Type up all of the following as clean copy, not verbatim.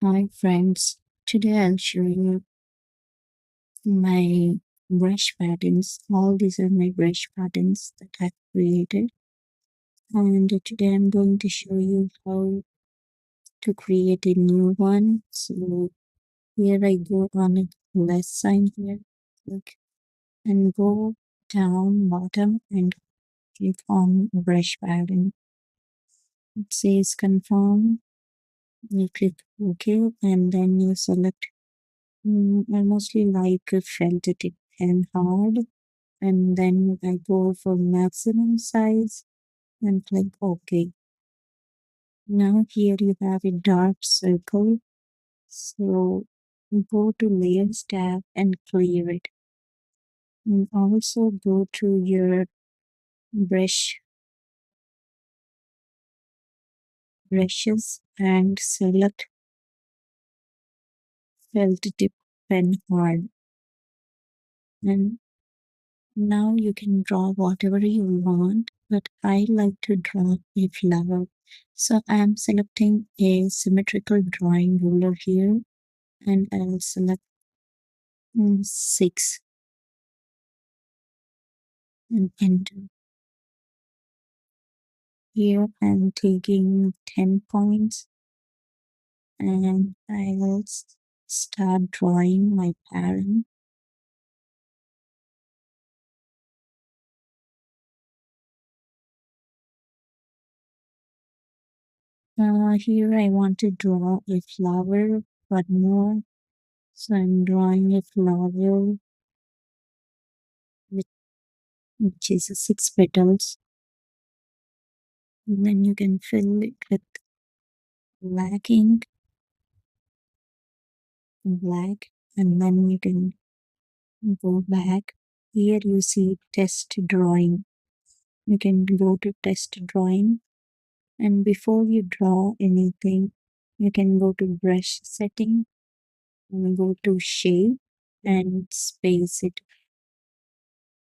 Hi friends, today I'll show you my brush patterns. All these are my brush patterns that I've created, and today I'm going to show you how to create a new one. So here I go on a less sign here, click and go down bottom and click on brush pattern. It says confirm, you click OK, and then you select I mostly like a felt tip and hard, and then I go for maximum size and click OK. Now here you have a dark circle, so go to layers tab and clear it, and also go to your brushes and select felt tip pen hard, and now you can draw whatever you want, but I like to draw a flower. So I'm selecting a symmetrical drawing ruler here, and I'll select 6 and enter. Here I'm taking 10 points and I'll start drawing my pattern. Here I want to draw a flower, but more. So I'm drawing a flower with, which is 6 petals. And then you can fill it with black ink, black, and then you can go back. Here you see test drawing. You can go to test drawing, and before you draw anything, you can go to brush setting and go to shape and space it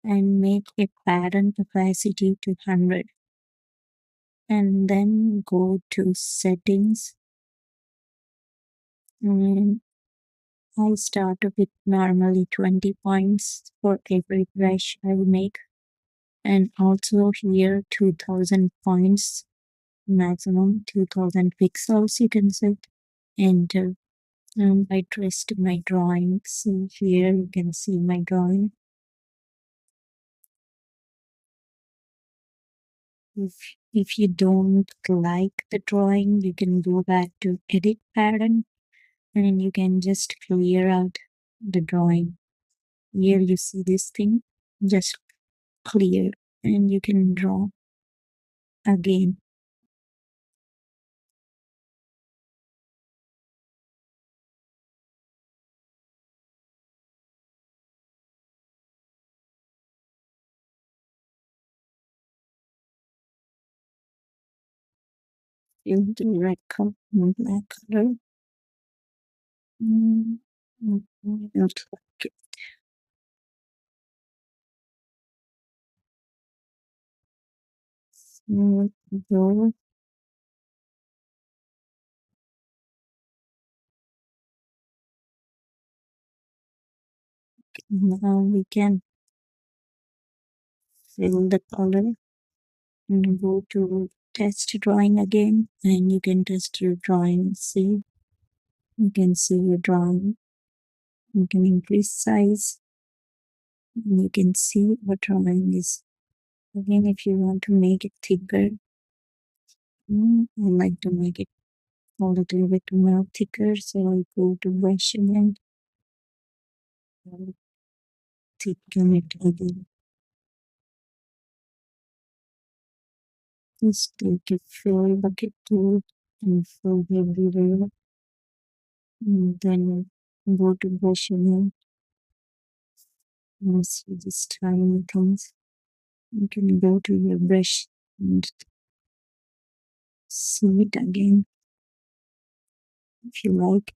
and make a pattern opacity to 100, and then go to settings, and I start with normally 20 points for every brush I make, and also here 2000 points, maximum 2000 pixels you can set. Enter. And I traced my drawing. So here you can see my drawing. If you don't like the drawing, you can go back to edit pattern and you can just clear out the drawing. Here you see this thing, just clear, and you can draw again. Fill the red color and black color. I don't like it. So go. Now we can fill the color and go to test drawing again, and you can test your drawing. See, you can see your drawing. You can increase size, and you can see what drawing is. Again, if you want to make it thicker, I like to make it a little bit more thicker, so I go to brush again, thicken it again. Just take a fill bucket tool and fill everywhere, and then go to brush again. You see these tiny things. You can go to your brush and see it again if you like.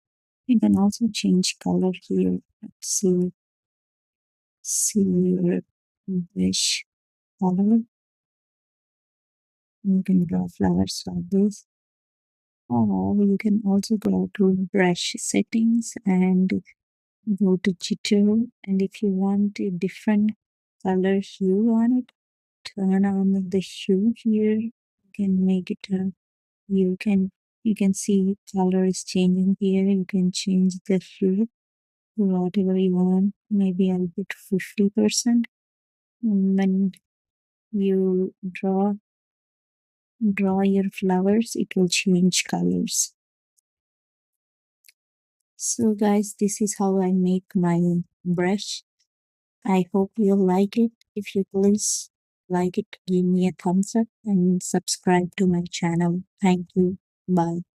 You can also change color here. Let's see your brush color. You can draw flowers like this. Or you can also go to brush settings and go to jitter. And if you want a different color hue on it, turn on the hue here. You can make it a you can you can see color is changing here. You can change the hue to whatever you want. Maybe I'll put 50%. When you draw your flowers, it will change colors. So guys, this is how I make my brush. I hope you like it. If you please like it, give me a thumbs up and subscribe to my channel. Thank you. Bye.